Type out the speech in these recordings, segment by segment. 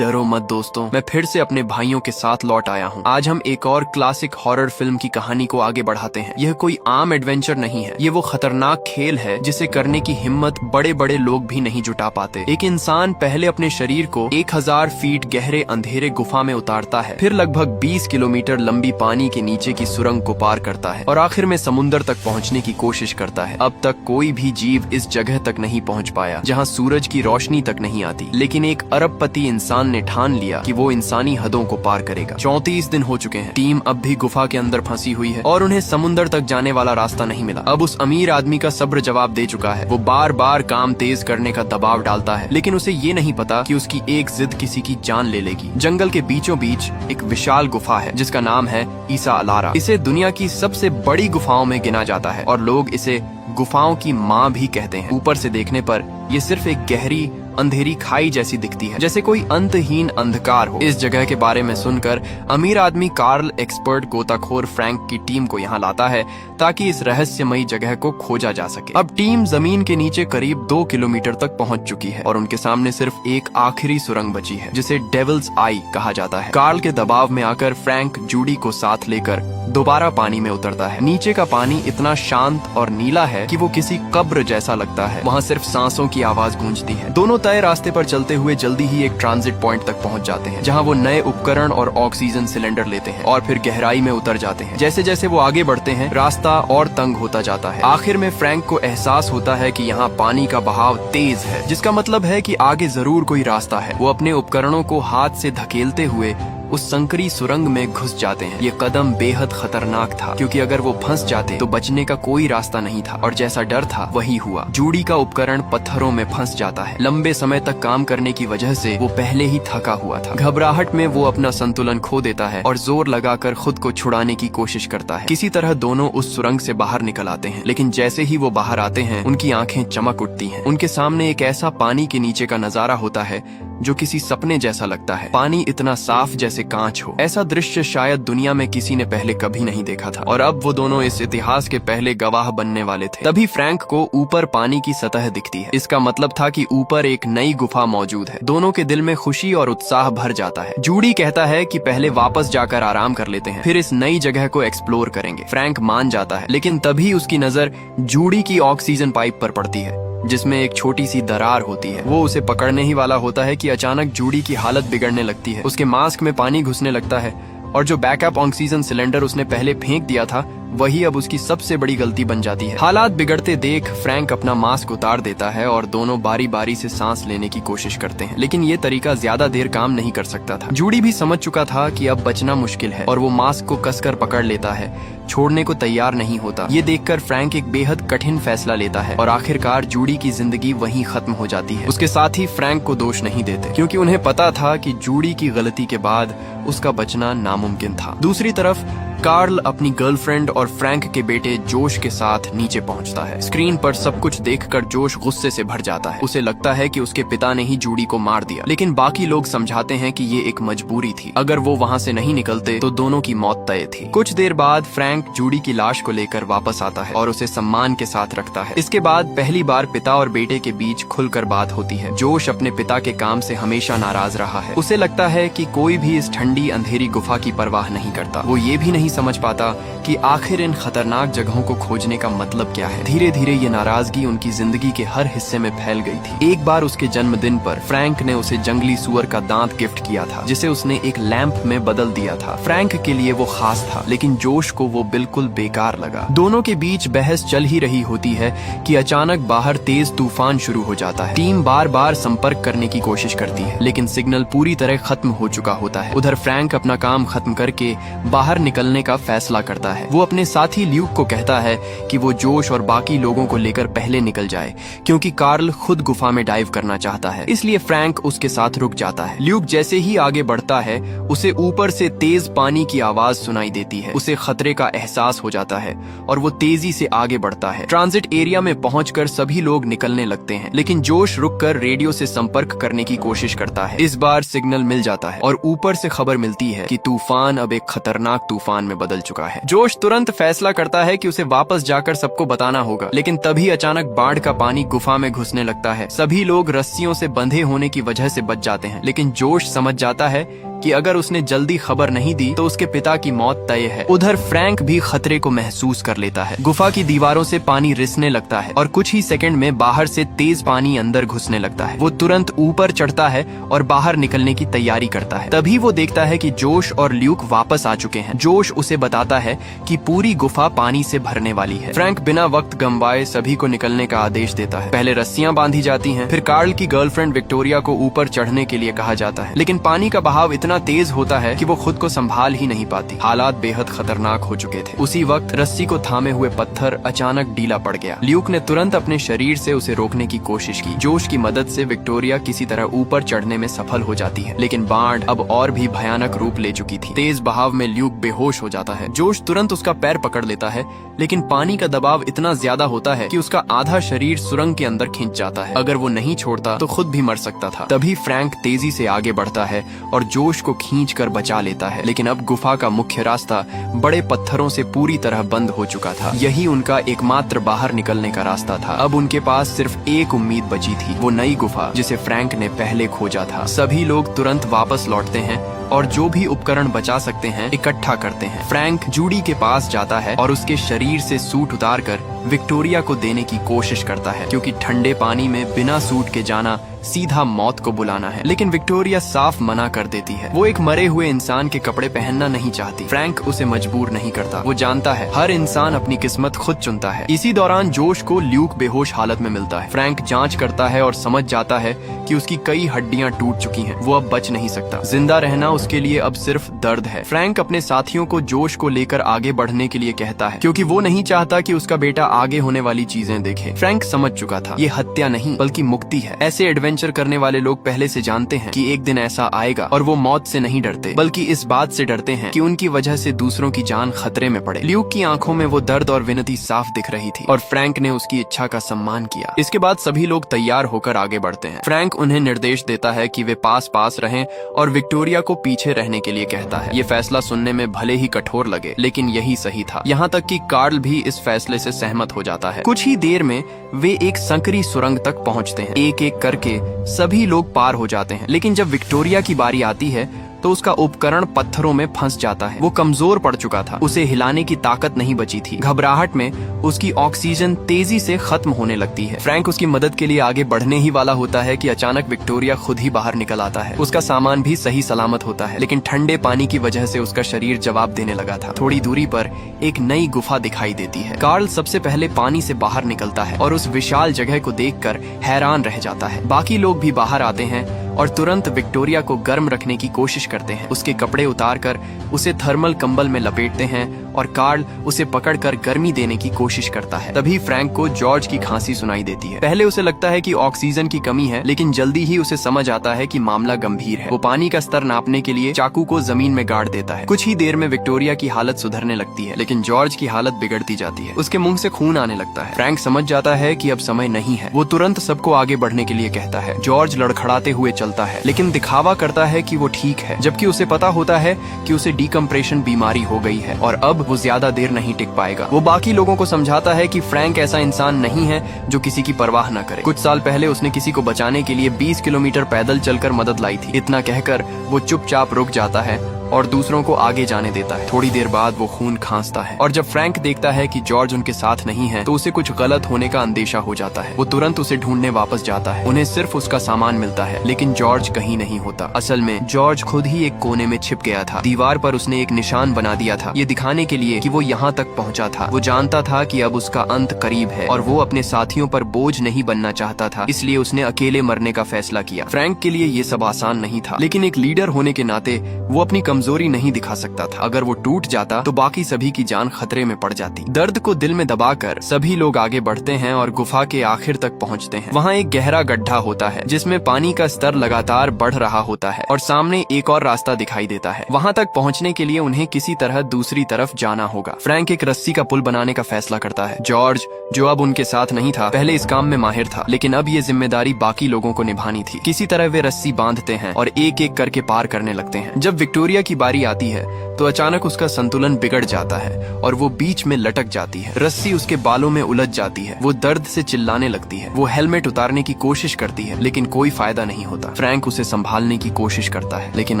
डरो मत दोस्तों, मैं फिर से अपने भाइयों के साथ लौट आया हूँ। आज हम एक और क्लासिक हॉरर फिल्म की कहानी को आगे बढ़ाते हैं। यह कोई आम एडवेंचर नहीं है, ये वो खतरनाक खेल है जिसे करने की हिम्मत बड़े बड़े लोग भी नहीं जुटा पाते। एक इंसान पहले अपने शरीर को 1000 फीट गहरे अंधेरे गुफा में उतारता है, फिर लगभग 20 किलोमीटर लंबी पानी के नीचे की सुरंग को पार करता है और आखिर में समुद्र तक पहुँचने की कोशिश करता है। अब तक कोई भी जीव इस जगह तक नहीं पहुँच पाया जहाँ सूरज की रोशनी तक नहीं आती, लेकिन एक अरबपति इंसान ने ठान लिया कि वो इंसानी हदों को पार करेगा। 34 दिन हो चुके हैं, टीम अब भी गुफा के अंदर फंसी हुई है और उन्हें समुद्र तक जाने वाला रास्ता नहीं मिला। अब उस अमीर आदमी का सब्र जवाब दे चुका है। वो बार बार काम तेज करने का दबाव डालता है, लेकिन उसे ये नहीं पता कि उसकी एक जिद किसी की जान ले लेगी। जंगल के बीचों बीच एक विशाल गुफा है जिसका नाम है ईसा अलारा। इसे दुनिया की सबसे बड़ी गुफाओं में गिना जाता है और लोग इसे गुफाओं की माँ भी कहते हैं। ऊपर से देखने पर ये सिर्फ एक गहरी अंधेरी खाई जैसी दिखती है, जैसे कोई अंतहीन अंधकार हो। इस जगह के बारे में सुनकर अमीर आदमी कार्ल एक्सपर्ट गोताखोर फ्रैंक की टीम को यहाँ लाता है ताकि इस रहस्यमयी जगह को खोजा जा सके। अब टीम जमीन के नीचे करीब 2 किलोमीटर तक पहुँच चुकी है और उनके सामने सिर्फ एक आखिरी सुरंग बची है जिसे डेविल्स आई कहा जाता है। कार्ल के दबाव में आकर फ्रैंक जूडी को साथ लेकर दोबारा पानी में उतरता है। नीचे का पानी इतना शांत और नीला है कि वो किसी कब्र जैसा लगता है। वहाँ सिर्फ सांसों की आवाज गूंजती है। दोनों तय रास्ते पर चलते हुए जल्दी ही एक ट्रांजिट पॉइंट तक पहुंच जाते हैं, जहां वो नए उपकरण और ऑक्सीजन सिलेंडर लेते हैं और फिर गहराई में उतर जाते हैं। जैसे जैसे वो आगे बढ़ते हैं, रास्ता और तंग होता जाता है। आखिर में फ्रैंक को एहसास होता है कि यहाँ पानी का बहाव तेज है, जिसका मतलब है कि आगे जरूर कोई रास्ता है। वो अपने उपकरणों को हाथ से धकेलते हुए उस संकरी सुरंग में घुस जाते हैं। ये कदम बेहद खतरनाक था, क्योंकि अगर वो फंस जाते तो बचने का कोई रास्ता नहीं था और जैसा डर था वही हुआ। जूडी का उपकरण पत्थरों में फंस जाता है। लंबे समय तक काम करने की वजह से वो पहले ही थका हुआ था। घबराहट में वो अपना संतुलन खो देता है और जोर लगाकर खुद को छुड़ाने की कोशिश करता है। किसी तरह दोनों उस सुरंग से बाहर निकल आते हैं, लेकिन जैसे ही वो बाहर आते हैं उनकी आंखें चमक उठती हैं। उनके सामने एक ऐसा पानी के नीचे का नजारा होता है जो किसी सपने जैसा लगता है। पानी इतना साफ जैसे कांच हो। ऐसा दृश्य शायद दुनिया में किसी ने पहले कभी नहीं देखा था और अब वो दोनों इस इतिहास के पहले गवाह बनने वाले थे। तभी फ्रैंक को ऊपर पानी की सतह दिखती है। इसका मतलब था कि ऊपर एक नई गुफा मौजूद है। दोनों के दिल में खुशी और उत्साह भर जाता है। जूडी कहता है कि पहले वापस जाकर आराम कर लेते हैं, फिर इस नई जगह को एक्सप्लोर करेंगे। फ्रैंक मान जाता है, लेकिन तभी उसकी नजर जूडी की ऑक्सीजन पाइप पर पड़ती है जिसमें एक छोटी सी दरार होती है। वो उसे पकड़ने ही वाला होता है कि अचानक जूडी की हालत बिगड़ने लगती है। उसके मास्क में पानी घुसने लगता है और जो बैकअप ऑक्सीजन सिलेंडर उसने पहले फेंक दिया था वही अब उसकी सबसे बड़ी गलती बन जाती है। हालात बिगड़ते देख फ्रैंक अपना मास्क उतार देता है और दोनों बारी बारी से सांस लेने की कोशिश करते हैं, लेकिन ये तरीका ज्यादा देर काम नहीं कर सकता था। जूडी भी समझ चुका था कि अब बचना मुश्किल है और वो मास्क को कसकर पकड़ लेता है, छोड़ने को तैयार नहीं होता। ये देखकर फ्रैंक एक बेहद कठिन फैसला लेता है और आखिरकार जूडी की जिंदगी वहीं खत्म हो जाती है। उसके साथ ही फ्रैंक को दोष नहीं देते, क्योंकि उन्हें पता था कि जूडी की गलती के बाद उसका बचना नामुमकिन था। दूसरी तरफ कार्ल अपनी गर्लफ्रेंड और फ्रैंक के बेटे जोश के साथ नीचे पहुंचता है। स्क्रीन पर सब कुछ देखकर जोश गुस्से से भर जाता है। उसे लगता है कि उसके पिता ने ही जूडी को मार दिया, लेकिन बाकी लोग समझाते हैं कि ये एक मजबूरी थी। अगर वो वहाँ से नहीं निकलते तो दोनों की मौत तय थी। कुछ देर बाद फ्रैंक जूडी की लाश को लेकर वापस आता है और उसे सम्मान के साथ रखता है। इसके बाद पहली बार पिता और बेटे के बीच खुलकर बात होती है। जोश अपने पिता के काम से हमेशा नाराज रहा है। उसे लगता है कि कोई भी इस ठंडी अंधेरी गुफा की परवाह नहीं करता। वो ये भी नहीं समझ पाता कि आखिर इन खतरनाक जगहों को खोजने का मतलब क्या है। धीरे धीरे ये नाराजगी उनकी जिंदगी के हर हिस्से में फैल गई थी। एक बार उसके जन्मदिन पर फ्रैंक ने उसे जंगली सुअर का दांत गिफ्ट किया था, जिसे उसने एक लैंप में बदल दिया था। फ्रैंक के लिए वो खास था, लेकिन जोश को वो बिल्कुल बेकार लगा। दोनों के बीच बहस चल ही रही होती है कि अचानक बाहर तेज तूफान शुरू हो जाता है। टीम बार बार संपर्क करने की कोशिश करती है, लेकिन सिग्नल पूरी तरह खत्म हो चुका होता है। उधर फ्रैंक अपना काम खत्म करके बाहर निकलने का फैसला करता है। वो अपने साथी ल्यूक को कहता है कि वो जोश और बाकी लोगों को लेकर पहले निकल जाए, क्योंकि कार्ल खुद गुफा में डाइव करना चाहता है। इसलिए फ्रैंक उसके साथ रुक जाता है। ल्यूक जैसे ही आगे बढ़ता है उसे ऊपर से तेज पानी की आवाज सुनाई देती है। उसे खतरे का एहसास हो जाता है और वो तेजी से आगे बढ़ता है। ट्रांजिट एरिया में पहुंचकर सभी लोग निकलने लगते हैं, लेकिन जोश रुककर रेडियो से संपर्क करने की कोशिश करता है। इस बार सिग्नल मिल जाता है और ऊपर से खबर मिलती है कि तूफान अब एक खतरनाक तूफान में बदल चुका है। जोश तुरंत फैसला करता है कि उसे वापस जाकर सबको बताना होगा, लेकिन तभी अचानक बाढ़ का पानी गुफा में घुसने लगता है। सभी लोग रस्सियों से बंधे होने की वजह से बच जाते हैं, लेकिन जोश समझ जाता है कि अगर उसने जल्दी खबर नहीं दी तो उसके पिता की मौत तय है। उधर फ्रैंक भी खतरे को महसूस कर लेता है। गुफा की दीवारों से पानी रिसने लगता है और कुछ ही सेकंड में बाहर से तेज पानी अंदर घुसने लगता है। वो तुरंत ऊपर चढ़ता है और बाहर निकलने की तैयारी करता है। तभी वो देखता है कि जोश और ल्यूक वापस आ चुके हैं। जोश उसे बताता है कि पूरी गुफा पानी से भरने वाली है। फ्रैंक बिना वक्त गंवाए सभी को निकलने का आदेश देता है। पहले रस्सियां बांधी जाती हैं, फिर कार्ल की गर्लफ्रेंड विक्टोरिया को ऊपर चढ़ने के लिए कहा जाता है, लेकिन पानी का बहाव इतना तेज होता है कि वो खुद को संभाल ही नहीं पाती। हालात बेहद खतरनाक हो चुके थे। उसी वक्त रस्सी को थामे हुए पत्थर अचानक ढीला पड़ गया। ल्यूक ने तुरंत अपने शरीर से उसे रोकने की कोशिश की। जोश की मदद से विक्टोरिया किसी तरह ऊपर चढ़ने में सफल हो जाती है, लेकिन बाढ़ अब और भी भयानक रूप ले चुकी थी। तेज बहाव में ल्यूक बेहोश हो जाता है। जोश तुरंत उसका पैर पकड़ लेता है, लेकिन पानी का दबाव इतना ज्यादा होता है कि उसका आधा शरीर सुरंग के अंदर खिंच जाता है। अगर वो नहीं छोड़ता तो खुद भी मर सकता था। तभी फ्रैंक तेजी से आगे बढ़ता है और जोश को खींच कर बचा लेता है, लेकिन अब गुफा का मुख्य रास्ता बड़े पत्थरों से पूरी तरह बंद हो चुका था। यही उनका एकमात्र बाहर निकलने का रास्ता था। अब उनके पास सिर्फ एक उम्मीद बची थी, वो नई गुफा जिसे फ्रैंक ने पहले खोजा था। सभी लोग तुरंत वापस लौटते हैं और जो भी उपकरण बचा सकते हैं इकट्ठा करते हैं। फ्रैंक जूडी के पास जाता है और उसके शरीर से सूट उतारकर विक्टोरिया को देने की कोशिश करता है, क्योंकि ठंडे पानी में बिना सूट के जाना सीधा मौत को बुलाना है। लेकिन विक्टोरिया साफ मना कर देती है। वो एक मरे हुए इंसान के कपड़े पहनना नहीं चाहती। फ्रैंक उसे मजबूर नहीं करता। वो जानता है हर इंसान अपनी किस्मत खुद चुनता है। इसी दौरान जोश को ल्यूक बेहोश हालत में मिलता है। फ्रैंक जांच करता है और समझ जाता है कि उसकी कई हड्डियां टूट चुकी हैं। वो अब बच नहीं सकता। जिंदा रहना उसके लिए अब सिर्फ दर्द है। फ्रैंक अपने साथियों को जोश को लेकर आगे बढ़ने के लिए कहता है, क्योंकि वो नहीं चाहता कि उसका बेटा आगे होने वाली चीजें देखे। फ्रैंक समझ चुका था ये हत्या नहीं बल्कि मुक्ति है। ऐसे एडवेंचर करने वाले लोग पहले से जानते हैं कि एक दिन ऐसा आएगा, और वो मौत से नहीं डरते बल्कि इस बात से डरते हैं कि उनकी वजह से दूसरों की जान खतरे में पड़े। ल्यूक की आंखों में वो दर्द और विनती साफ दिख रही थी और फ्रैंक ने उसकी इच्छा का सम्मान किया। इसके बाद सभी लोग तैयार होकर आगे बढ़ते हैं। फ्रैंक उन्हें निर्देश देता है कि वे पास पास रहें और विक्टोरिया को पीछे रहने के लिए कहता है। ये फैसला सुनने में भले ही कठोर लगे, लेकिन यही सही था। यहाँ तक कि कार्ल भी इस फैसले से सहमत हो जाता है। कुछ ही देर में वे एक संकरी सुरंग तक पहुँचते हैं। एक एक करके सभी लोग पार हो जाते हैं, लेकिन जब विक्टोरिया की बारी आती है तो उसका उपकरण पत्थरों में फंस जाता है। वो कमजोर पड़ चुका था, उसे हिलाने की ताकत नहीं बची थी। घबराहट में उसकी ऑक्सीजन तेजी से खत्म होने लगती है। फ्रैंक उसकी मदद के लिए आगे बढ़ने ही वाला होता है कि अचानक विक्टोरिया खुद ही बाहर निकल आता है। उसका सामान भी सही सलामत होता है, लेकिन ठंडे पानी की वजह से उसका शरीर जवाब देने लगा था। थोड़ी दूरी पर एक नई गुफा दिखाई देती है। कार्ल सबसे पहले पानी से बाहर निकलता है और उस विशाल जगह को देखकर हैरान रह जाता है। बाकी लोग भी बाहर आते हैं और तुरंत विक्टोरिया को गर्म रखने की कोशिश करते हैं। उसके कपड़े उतारकर उसे थर्मल कंबल में लपेटते हैं और कार्ल उसे पकड़कर गर्मी देने की कोशिश करता है। तभी फ्रैंक को जॉर्ज की खांसी सुनाई देती है। पहले उसे लगता है कि ऑक्सीजन की कमी है, लेकिन जल्दी ही उसे समझ आता है कि मामला गंभीर है। वो पानी का स्तर नापने के लिए चाकू को जमीन में गाड़ देता है। कुछ ही देर में विक्टोरिया की हालत सुधरने लगती है, लेकिन जॉर्ज की हालत बिगड़ती जाती है। उसके मुंह से खून आने लगता है। फ्रैंक समझ जाता है कि अब समय नहीं है। वो तुरंत सबको आगे बढ़ने के लिए कहता है। जॉर्ज लड़खड़ाते हुए चलता है, लेकिन दिखावा करता है कि वो ठीक है, जबकि उसे पता होता है कि उसे डिकम्प्रेशन बीमारी हो गई है और अब वो ज्यादा देर नहीं टिक पाएगा। वो बाकी लोगों को समझाता है कि फ्रैंक ऐसा इंसान नहीं है जो किसी की परवाह न करे। कुछ साल पहले उसने किसी को बचाने के लिए 20 किलोमीटर पैदल चलकर मदद लाई थी। इतना कहकर वो चुपचाप रुक जाता है और दूसरों को आगे जाने देता है। थोड़ी देर बाद वो खून खांसता है और जब फ्रैंक देखता है कि जॉर्ज उनके साथ नहीं है तो उसे कुछ गलत होने का अंदेशा हो जाता है। वो तुरंत उसे ढूंढने वापस जाता है। उन्हें सिर्फ उसका सामान मिलता है, लेकिन जॉर्ज कहीं नहीं होता। असल में जॉर्ज खुद ही एक कोने में छिप गया था। दीवार पर उसने एक निशान बना दिया था, ये दिखाने के लिए कि वो यहाँ तक पहुँचा था। वो जानता था कि अब उसका अंत करीब है और वो अपने साथियों पर बोझ नहीं बनना चाहता था, इसलिए उसने अकेले मरने का फैसला किया। फ्रैंक के लिए ये सब आसान नहीं था, लेकिन एक लीडर होने के नाते वो अपनी कमजोरी नहीं दिखा सकता था। अगर वो टूट जाता तो बाकी सभी की जान खतरे में पड़ जाती। दर्द को दिल में दबाकर सभी लोग आगे बढ़ते हैं और गुफा के आखिर तक पहुंचते हैं। वहाँ एक गहरा गड्ढा होता है जिसमें पानी का स्तर लगातार बढ़ रहा होता है और सामने एक और रास्ता दिखाई देता है। वहाँ तक पहुँचने के लिए उन्हें किसी तरह दूसरी तरफ जाना होगा। फ्रैंक एक रस्सी का पुल बनाने का फैसला करता है। जॉर्ज, जो अब उनके साथ नहीं था, पहले इस काम में माहिर था, लेकिन अब ये जिम्मेदारी बाकी लोगों को निभानी थी। किसी तरह वे रस्सी बांधते हैं और एक एक करके पार करने लगते हैं। जब विक्टोरिया की बारी आती है तो अचानक उसका संतुलन बिगड़ जाता है और वो बीच में लटक जाती है। रस्सी उसके बालों में उलझ जाती है। वो दर्द से चिल्लाने लगती है। वो हेलमेट उतारने की कोशिश करती है लेकिन कोई फायदा नहीं होता। फ्रैंक उसे संभालने की कोशिश करता है लेकिन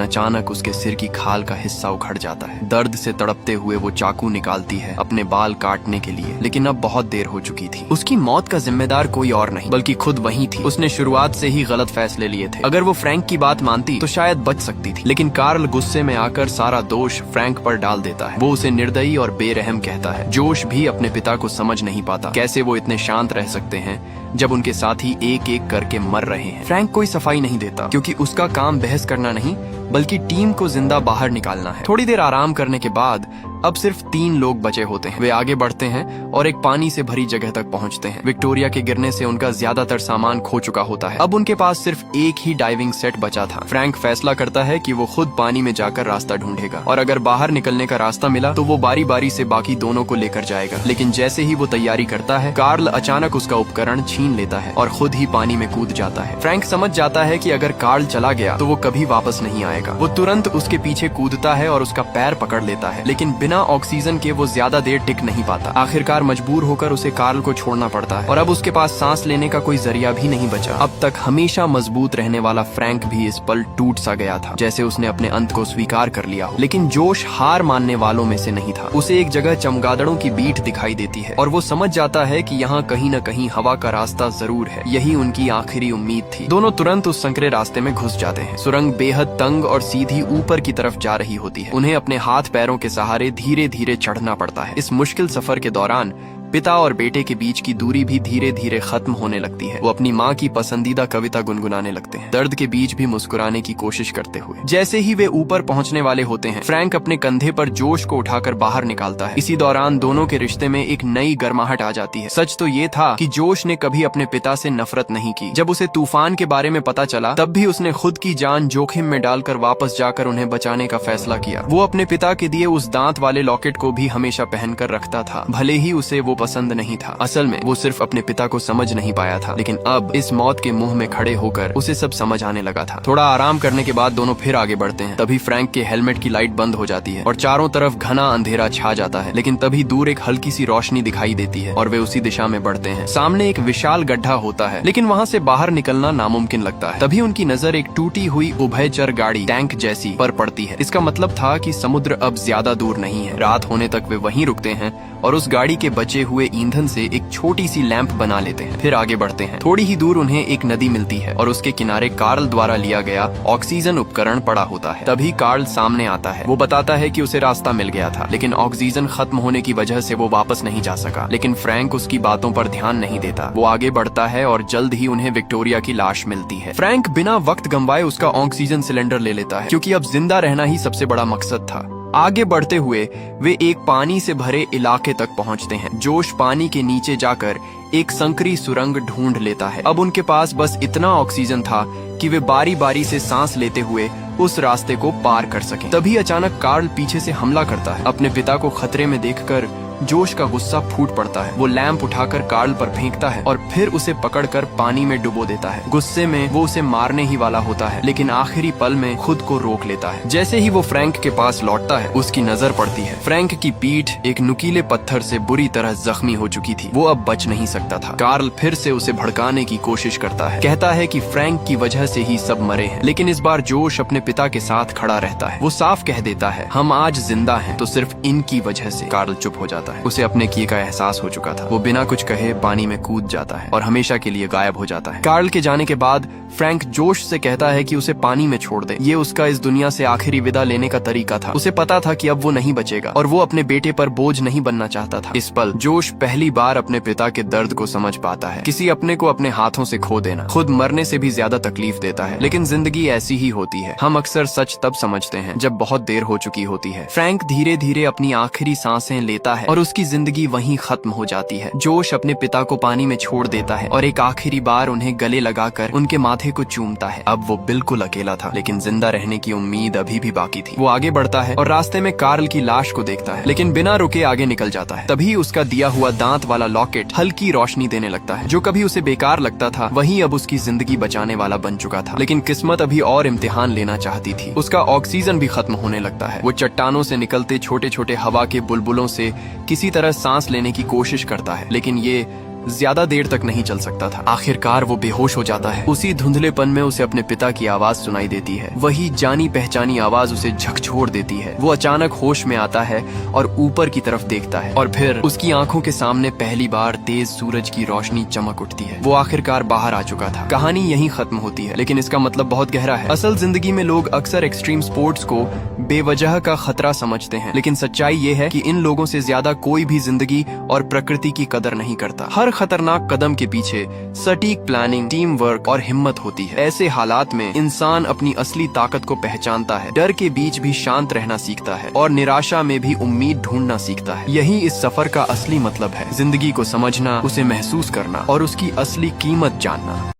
अचानक उसके सिर की खाल का हिस्सा उखड़ जाता है। दर्द से तड़पते हुए वो चाकू निकालती है अपने बाल काटने के लिए, लेकिन अब बहुत देर हो चुकी थी। उसकी मौत का जिम्मेदार कोई और नहीं बल्कि खुद वही थी। उसने शुरुआत से ही गलत फैसले लिए थे। अगर वो फ्रैंक की बात मानती तो शायद बच सकती थी, लेकिन कार्ल गुस्से में आकर सारा दोष फ्रैंक पर डाल देता है। वो उसे निर्दयी और बेरहम कहता है। जोश भी अपने पिता को समझ नहीं पाता। कैसे वो इतने शांत रह सकते हैं जब उनके साथी एक एक करके मर रहे हैं। फ्रैंक कोई सफाई नहीं देता क्योंकि उसका काम बहस करना नहीं बल्कि टीम को जिंदा बाहर निकालना है। थोड़ी देर आराम करने के बाद अब सिर्फ 3 लोग बचे होते हैं। वे आगे बढ़ते हैं और एक पानी से भरी जगह तक पहुंचते हैं। विक्टोरिया के गिरने से उनका ज्यादातर सामान खो चुका होता है। अब उनके पास सिर्फ एक ही डाइविंग सेट बचा था। फ्रैंक फैसला करता है कि वो खुद पानी में जाकर रास्ता ढूंढेगा और अगर बाहर निकलने का रास्ता मिला तो वो बारी बारी से बाकी दोनों को लेकर जाएगा। लेकिन जैसे ही वो तैयारी करता है, कार्ल अचानक उसका उपकरण छीन लेता है और खुद ही पानी में कूद जाता है। फ्रैंक समझ जाता है कि अगर कार्ल चला गया तो वो कभी वापस नहीं आएगा। वो तुरंत उसके पीछे कूदता है और उसका पैर पकड़ लेता है, लेकिन बिना ऑक्सीजन के वो ज्यादा देर टिक नहीं पाता। आखिरकार मजबूर होकर उसे कार्ल को छोड़ना पड़ता है और अब उसके पास सांस लेने का कोई जरिया भी नहीं बचा। अब तक हमेशा मजबूत रहने वाला फ्रैंक भी इस पल टूट सा गया था, जैसे उसने अपने अंत को स्वीकार कर लिया हो। लेकिन जोश हार मानने वालों में से नहीं था। उसे एक जगह चमगादड़ों की बीट दिखाई देती है और वो समझ जाता है कि यहाँ कहीं न कहीं हवा का रास्ता जरूर है। यही उनकी आखिरी उम्मीद थी। दोनों तुरंत उस संकरे रास्ते में घुस जाते हैं। सुरंग बेहद तंग और सीधी ऊपर की तरफ जा रही होती है। उन्हें अपने हाथ पैरों के सहारे धीरे धीरे चढ़ना पड़ता है। इस मुश्किल सफर के दौरान पिता और बेटे के बीच की दूरी भी धीरे धीरे खत्म होने लगती है। वो अपनी माँ की पसंदीदा कविता गुनगुनाने लगते हैं, दर्द के बीच भी मुस्कुराने की कोशिश करते हुए। जैसे ही वे ऊपर पहुंचने वाले होते हैं, फ्रैंक अपने कंधे पर जोश को उठाकर बाहर निकालता है। इसी दौरान दोनों के रिश्ते में एक नई गर्माहट आ जाती है। सच तो ये था कि जोश ने कभी अपने पिता से नफरत नहीं की। जब उसे तूफान के बारे में पता चला तब भी उसने खुद की जान जोखिम में डालकर वापस जाकर उन्हें बचाने का फैसला किया। वो अपने पिता के दिए उस दांत वाले लॉकेट को भी हमेशा पहनकर रखता था, भले ही उसे वो पसंद नहीं था। असल में वो सिर्फ अपने पिता को समझ नहीं पाया था, लेकिन अब इस मौत के मुंह में खड़े होकर उसे सब समझ आने लगा था। थोड़ा आराम करने के बाद दोनों फिर आगे बढ़ते हैं। तभी फ्रैंक के हेलमेट की लाइट बंद हो जाती है और चारों तरफ घना अंधेरा छा जाता है। लेकिन तभी दूर एक हल्की सी रोशनी दिखाई देती है और वे उसी दिशा में बढ़ते हैं। सामने एक विशाल गड्ढा होता है, लेकिन वहाँ से बाहर निकलना नामुमकिन लगता है। तभी उनकी नजर एक टूटी हुई उभयचर गाड़ी टैंक जैसी पर पड़ती है। इसका मतलब था कि समुद्र अब ज्यादा दूर नहीं है। रात होने तक वे वहीं रुकते हैं और उस गाड़ी के बचे हुए ईंधन से एक छोटी सी लैंप बना लेते हैं। फिर आगे बढ़ते हैं। थोड़ी ही दूर उन्हें एक नदी मिलती है और उसके किनारे कार्ल द्वारा लिया गया ऑक्सीजन उपकरण पड़ा होता है। तभी कार्ल सामने आता है। वो बताता है कि उसे रास्ता मिल गया था, लेकिन ऑक्सीजन खत्म होने की वजह से वो वापस नहीं जा सका। लेकिन फ्रैंक उसकी बातों पर ध्यान नहीं देता। वो आगे बढ़ता है और जल्द ही उन्हें विक्टोरिया की लाश मिलती है। फ्रैंक बिना वक्त गंवाए उसका ऑक्सीजन सिलेंडर ले लेता है, क्योंकि अब जिंदा रहना ही सबसे बड़ा मकसद था। आगे बढ़ते हुए वे एक पानी से भरे इलाके तक पहुंचते हैं। जोश पानी के नीचे जाकर एक संकरी सुरंग ढूंढ लेता है। अब उनके पास बस इतना ऑक्सीजन था कि वे बारी बारी से सांस लेते हुए उस रास्ते को पार कर सकें। तभी अचानक कार्ल पीछे से हमला करता है। अपने पिता को खतरे में देखकर जोश का गुस्सा फूट पड़ता है। वो लैंप उठाकर कार्ल पर फेंकता है और फिर उसे पकड़कर पानी में डुबो देता है। गुस्से में वो उसे मारने ही वाला होता है, लेकिन आखिरी पल में खुद को रोक लेता है। जैसे ही वो फ्रैंक के पास लौटता है, उसकी नजर पड़ती है। फ्रैंक की पीठ एक नुकीले पत्थर से बुरी तरह जख्मी हो चुकी थी। वो अब बच नहीं सकता था। कार्ल फिर से उसे भड़काने की कोशिश करता है, कहता है कि फ्रैंक की वजह से ही सब मरे हैं। लेकिन इस बार जोश अपने पिता के साथ खड़ा रहता है। वो साफ कह देता है, हम आज जिंदा हैं तो सिर्फ इनकी वजह से। कार्ल चुप हो जाता है। उसे अपने किए का एहसास हो चुका था। वो बिना कुछ कहे पानी में कूद जाता है और हमेशा के लिए गायब हो जाता है। कार्ल के जाने के बाद फ्रैंक जोश से कहता है कि उसे पानी में छोड़ दे। ये उसका इस दुनिया से आखिरी विदा लेने का तरीका था। उसे पता था कि अब वो नहीं बचेगा और वो अपने बेटे पर बोझ नहीं बनना चाहता था। इस पल जोश पहली बार अपने पिता के दर्द को समझ पाता है। किसी अपने को अपने हाथों से खो देना खुद मरने से भी ज्यादा तकलीफ देता है, लेकिन जिंदगी ऐसी ही होती है। हम अक्सर सच तब समझते हैं जब बहुत देर हो चुकी होती है। फ्रैंक धीरे धीरे अपनी आखिरी सांसें लेता है और और उसकी जिंदगी वहीं खत्म हो जाती है। जोश अपने पिता को पानी में छोड़ देता है और एक आखिरी बार उन्हें गले लगाकर उनके माथे को चूमता है। अब वो बिल्कुल अकेला था, लेकिन जिंदा रहने की उम्मीद अभी भी बाकी थी। वो आगे बढ़ता है और रास्ते में कार्ल की लाश को देखता है, लेकिन बिना रुके आगे निकल जाता है। तभी उसका दिया हुआ दांत वाला लॉकेट हल्की रोशनी देने लगता है। जो कभी उसे बेकार लगता था, वही अब उसकी जिंदगी बचाने वाला बन चुका था। लेकिन किस्मत अभी और इम्तिहान लेना चाहती थी। उसका ऑक्सीजन भी खत्म होने लगता है। वो चट्टानों से निकलते छोटे छोटे हवा के बुलबुलों से किसी तरह सांस लेने की कोशिश करता है, लेकिन ये ज्यादा देर तक नहीं चल सकता था। आखिरकार वो बेहोश हो जाता है। उसी धुंधलेपन में उसे अपने पिता की आवाज सुनाई देती है। वही जानी पहचानी आवाज उसे झकझोर देती है। वो अचानक होश में आता है और ऊपर की तरफ देखता है, और फिर उसकी आंखों के सामने पहली बार तेज सूरज की रोशनी चमक उठती है। वो आखिरकार बाहर आ चुका था। कहानी यहीं खत्म होती है, लेकिन इसका मतलब बहुत गहरा है। असल जिंदगी में लोग अक्सर एक्सट्रीम स्पोर्ट्स को बेवजह का खतरा समझते हैं, लेकिन सच्चाई ये है कि इन लोगों से ज्यादा कोई भी जिंदगी और प्रकृति की कदर नहीं करता। हर खतरनाक कदम के पीछे सटीक प्लानिंग, टीम वर्क और हिम्मत होती है। ऐसे हालात में इंसान अपनी असली ताकत को पहचानता है, डर के बीच भी शांत रहना सीखता है और निराशा में भी उम्मीद ढूंढना सीखता है। यही इस सफर का असली मतलब है, जिंदगी को समझना, उसे महसूस करना और उसकी असली कीमत जानना।